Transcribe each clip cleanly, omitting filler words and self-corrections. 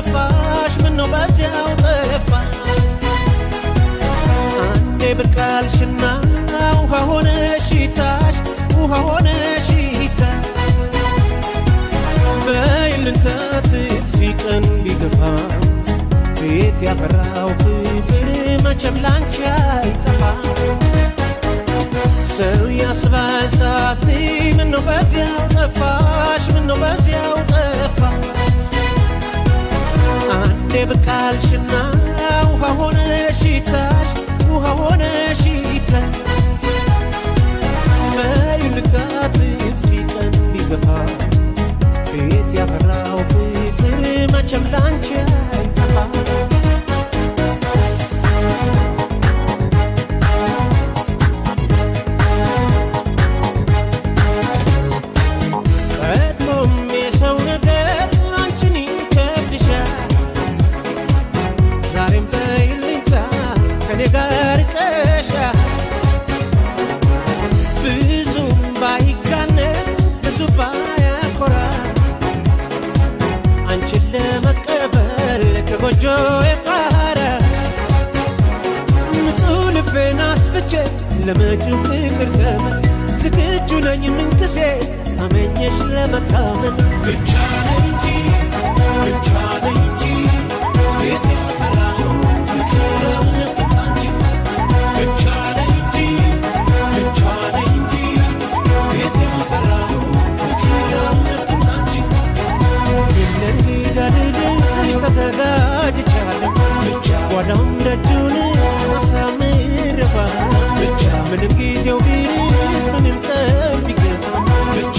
ጠፋሽ ምነው በዚያው ጠፋ አንዴ ብቃልሽና ውሃ ሆነሽ ታሽ ውሃ ሆነሽ ታሽ በይልንታ ትጥፊ ቀን ቢገፋ ቤት ያፈራው ፍቅር መቼም ላንቺ አይጠፋ ሰው ያስባል ሳቲ ምነው በዚያው ጠፋሽ ምነው በዚያው ጠፋ አንዴ ብቃልሽና ውሃ ሆነሽ ታሽ ውሃ ሆነሽ ታሽ በይልንታ ትጥፊ ቀን ቢገፋ ቤት ያፈራው ፍቅር መቼም ላንቺ አይጠፋ ቀድሞም የሰው ነገር አንቺን ይከብድሻል ዛሬም በይልኝታ ከኔ ጋር ቀሻል ብዙም ባይጋነን ብዙ ባያኮራ አንቺን ለመቀበል ከጎጆ የጣረ ንጹህ ልቤን አስፍቼ ለመጪው ፍቅር ዘመን ዝግጁ ነኝ ምንጊዜ አመኘሽ ለመታመን ብቻ ነኝ እንጂ ቤት ያፈራው ፍቅር አለበት አንቺ ብቻ ነኝ እንጂ ቤት ያፈራው ፍቅር አለበት አንቺ ልንገድልሽ ተዘጋጅቻለሁ ብቻ ጓዳም ደጁን አሳምረባ ብቻ ምንም ጊዜው ቢርቅ ምንም ቀን ቢገባ ብቻ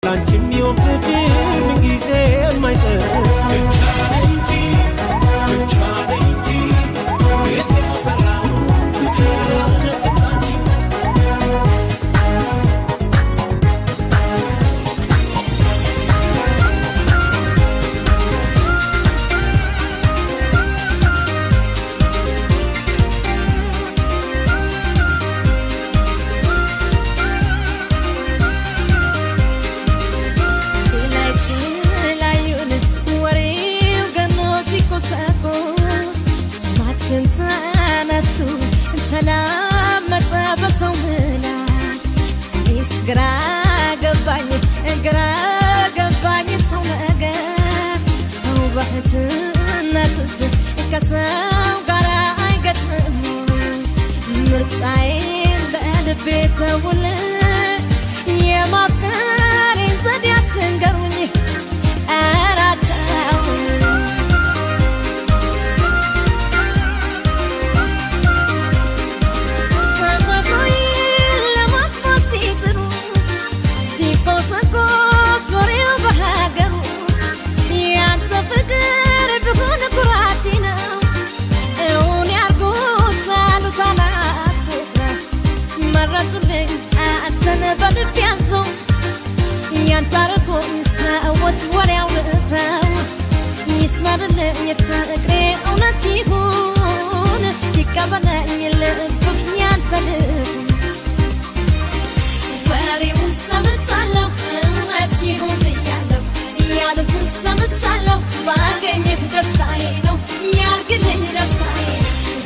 ላንቺም ይሆን ፍቅር ምን ጊዜ የማይጠር ብቻ ነኝ እንጂ ቤት ያፈራው ፍቅር አለበት አንቺ ግራ ገባኝ ሰው ነገር ሰው በእህትነትስ ከሰው ጋር አይገጥምም ምርጫዬን በልቤ ተውል የማፍቀሬን ዘዴ አትንገሩኝ ኧረ ተውኝ ሰዎች ወሬው ልተው ይስመርልኝ ፍቅሬ እውነት ይሁን ይቀበለኝ ልብህ ያንተ ልብ ወሬውን ሰምቻለሁ እውነት ይሁን ብያለሁ ያሉትን ሰምቻለሁ ባገኘህ ደስታዬ ነው ያርግልኝ ደስታዬ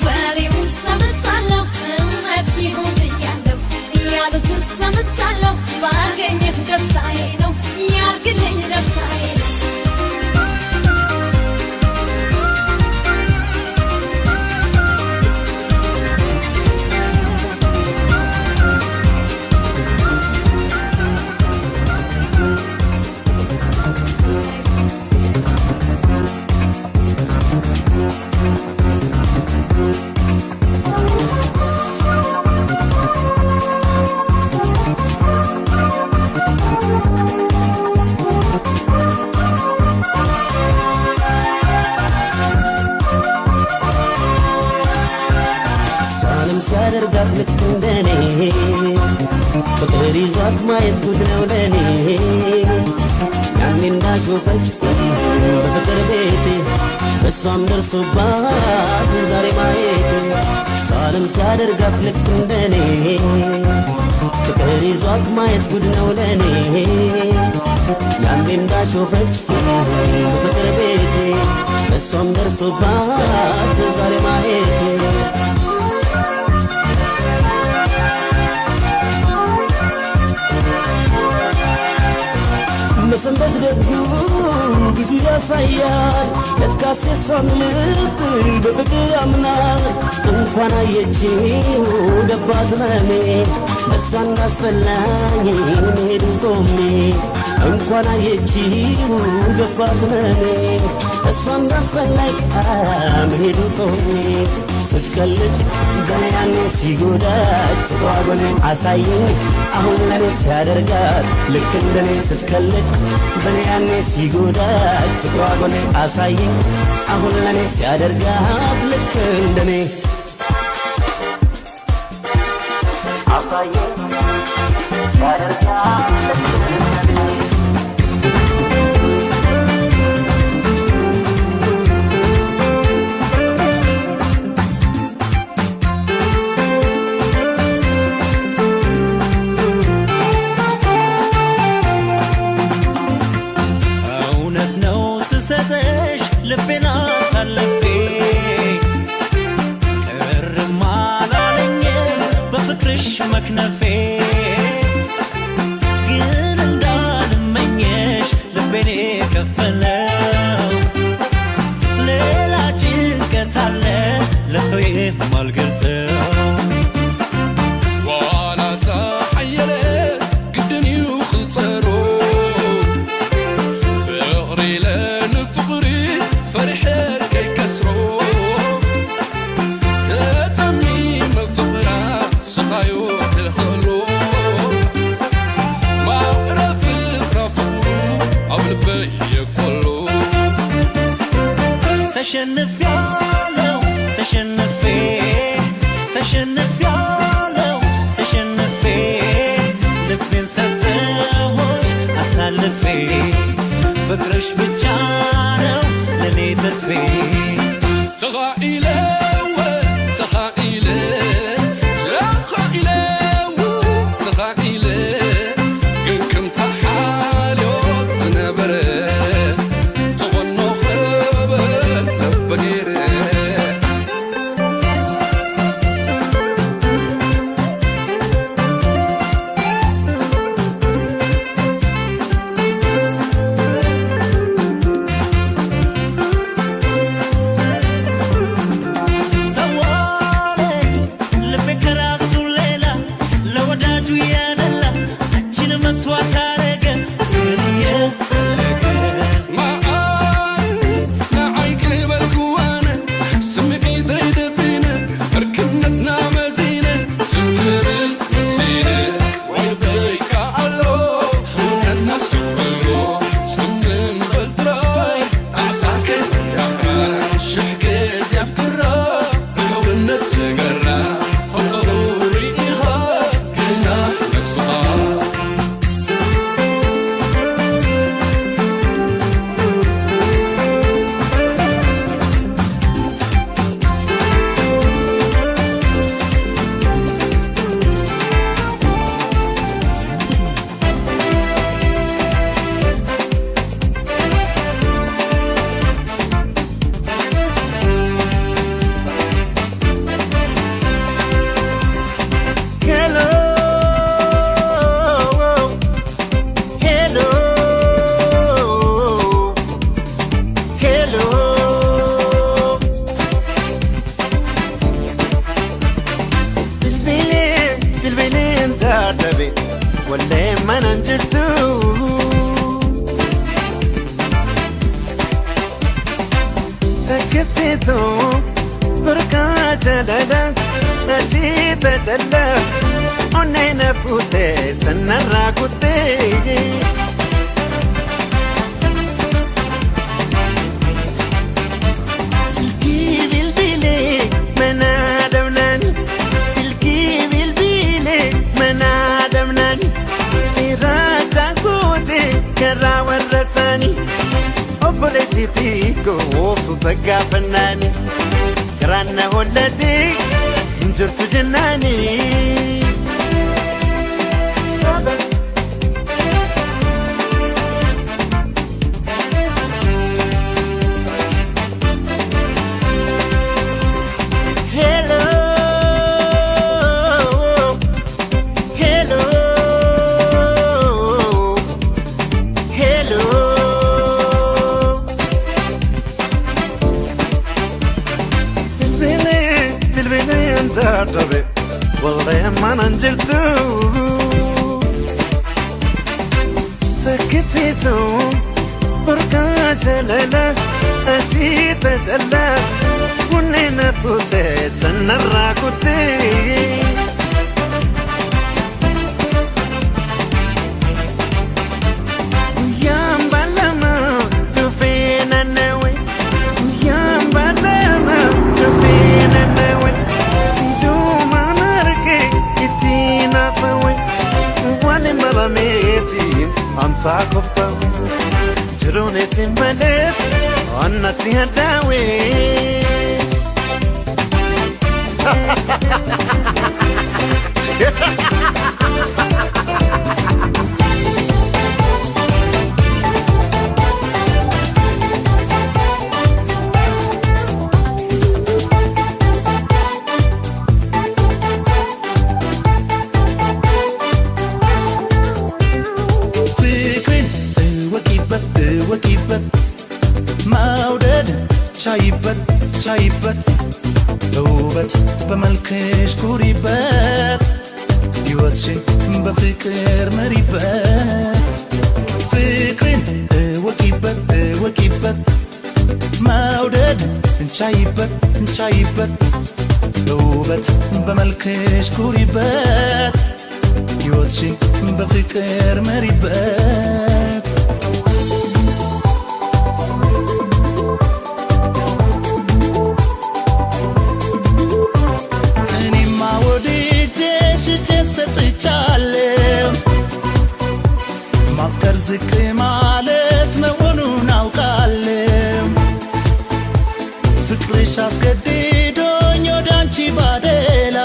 ወሬውን ሰምቻለሁ እውነት ይሁን ብያለሁ ያሉትን ሰምቻለሁ ባገኘህ ደስታዬ ነው ያርግልኝ ደስታዬ ሲያደርጋት ልክ እንደኔ ፍቅር ይዟት ማየት ጉድ ነው ለኔ ያኔ እንዳሾፈች በፍቅር ቤቴ እሷም ደርሶባት ዛሬ ማየት ሳልም ሲያደርጋት ልክ እንደኔ ፍቅር ይዟት ማየት ጉድ ነው ለኔ ያኔ እንዳሾፈች በፍቅር ቤቴ እሷም ደርሶባት ዛሬ ማየቴ መሰንበት ደግሞ ብዙ ያሳያል ለካስ የሷን ልብ በፍቅር አምናል እንኳን አየችው ገባት መኔ እሷን አስጠላኝ መሄዱ ቆሜ እንኳን አየችው ገባት መኔ እሷን አስጠላኝ መሄዱ ቆሜ ስትቀልድ በኔያኔ ሲጎዳት ዋጎኔ አሳየኝ አሁን ለኔ ሲያደርጋት ልክ እንደኔ ስትቀልድ በኔያኔ ሲጎዳት ዋጎኔ አሳየኝ አሁን ለኔ ሲያደርጋት ልክ እንደኔ አሳየኝ ሲያደርጋት ልክ እንደኔ ልቤና ሳለፌ ቅርም አላለኝም በፍቅርሽ መክነፌ ግን እንዳልመኘሽ ልቤኔ ከፈለው ሌላ ጭንቀት አለ ለሰው የማልገልጸው ዋላ ተሐየለ ግድንዩ ክጸሮ ፍቅሪ ለንፍቅሪ فرحك كسرو تمي مفقرا سقايو تلخلو ما رفق رفقو او لبي كله تشنف يالو تشنفي تشنف يالو تشنفي لبين سدوش اسالفي فكرش بجانو لني ترفي تغائلة تغائلة تغائلة تغائلة كنكم تحالو زنبرة تغنو خبر لبقيرة فناني كرانا ولدي انجرت جناني كتيتو بركات للا أسيت جلا وننا فوتي سنرا كوتي يام بالما تفينا نوي يام بالما تفينا نوي سيدو ما نركي كتينا سوي واني مرميتي أنتا كبتا جروني سمالت أنا تيهداوي شايبت دوبت بملكش كوريبت يوتشي بفكر مريبت فكرين وكيبت مودد شايبت دوبت بملكش كوريبت يوتشي بفكر مريبت ማፍቀር ዝቅ ማለት መሆኑን አውቃለሁ ፍቅርሽ አስገድዶኝ ወዳንቺ ባደላ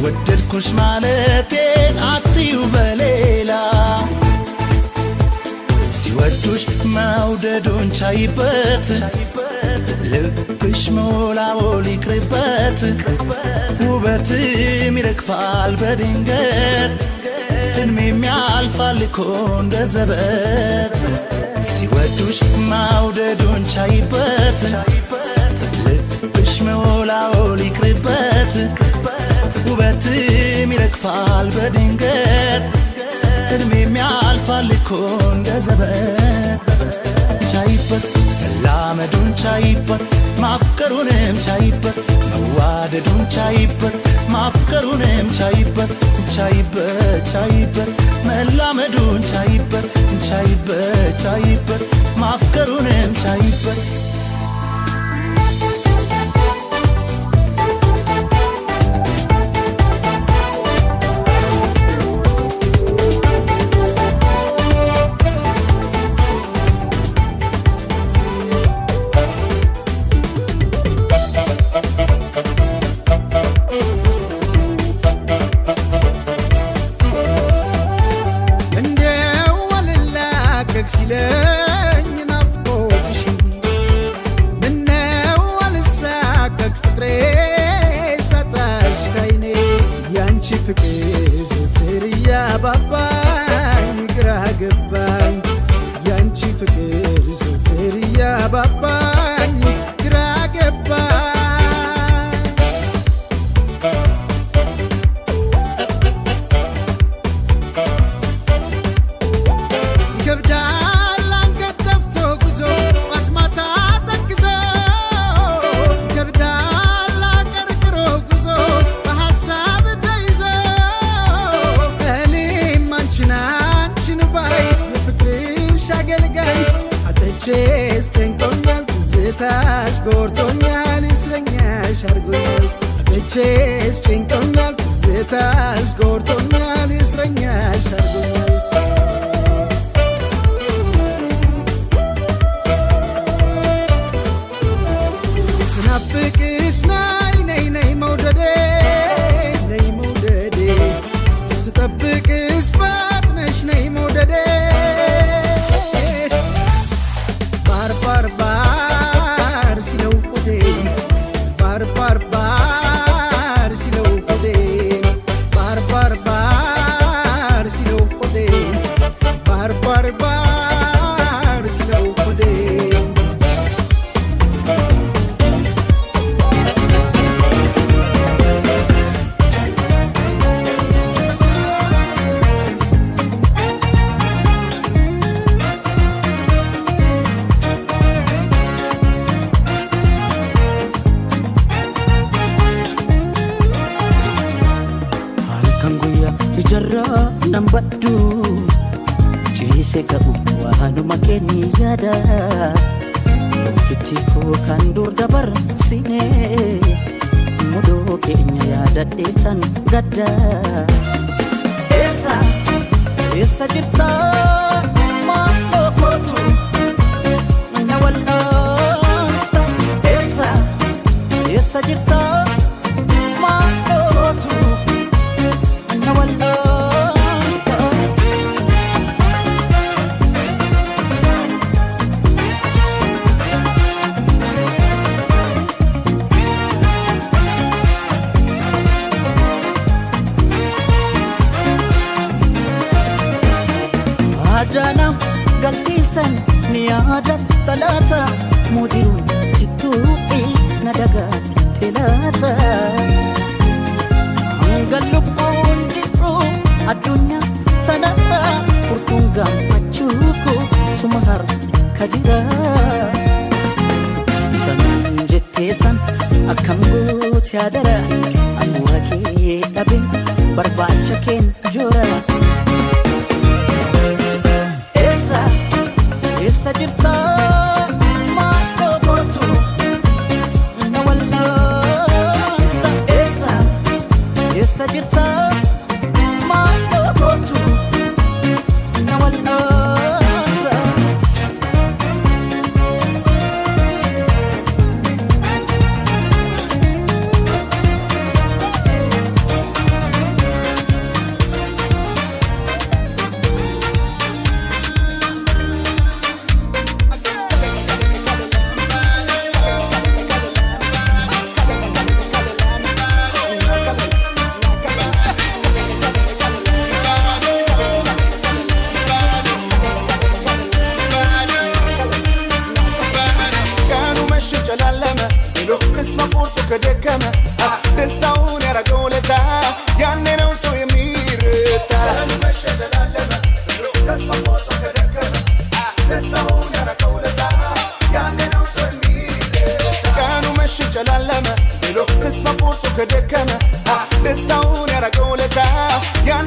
ወደድኩሽ ማለቴን አትዩ በሌላ ሲወዱሽ መውደዱን ቻይበት ልብሽ ሞላወል ይቅርበት ውበትም ይረግፋል በድንገት እድሜም ያልፋል እኮ እንደ ዘበት ሲወዱሽ መውደዱን ቻይበት ልብሽ ሞላወል ይቅርበት ውበትም ይረግፋል በድንገት እድሜም ያልፋል እኮ እንደ ዘበት ቻይበት መላመዱን ቻይበት ማፍቀሩንም ቻይበት መዋደዱን ቻይበት ማፍቀሩንም ቻይበት መላመዱን ቻይበት ማፍቀሩንም ቻይበት Chase chinkonal zetas gortonal isranya shargonal Snapik is nay modade Stapik is fatnesh nay modade Bar silo ode bar ijarra nambaddu ciise gabu waanuma kenni yada tokkitti koo kan dur dabar sine mudoo keenya yaadadheetan gadda esa jirta maal kootu na wal'aanta esa jirta maal kootu na wal'aanta Adanam galtisan niada talata mudiru situi nadaga telata Angalupun jiru adunya tanara furtunga machuku sumahar kajira Sanjetesan akambu tiadara afurake abin barbacha ken jora esa jirta maal kootu na wal'aanta esa jirta maal kootu na wal'aanta Destaun era goleta, ya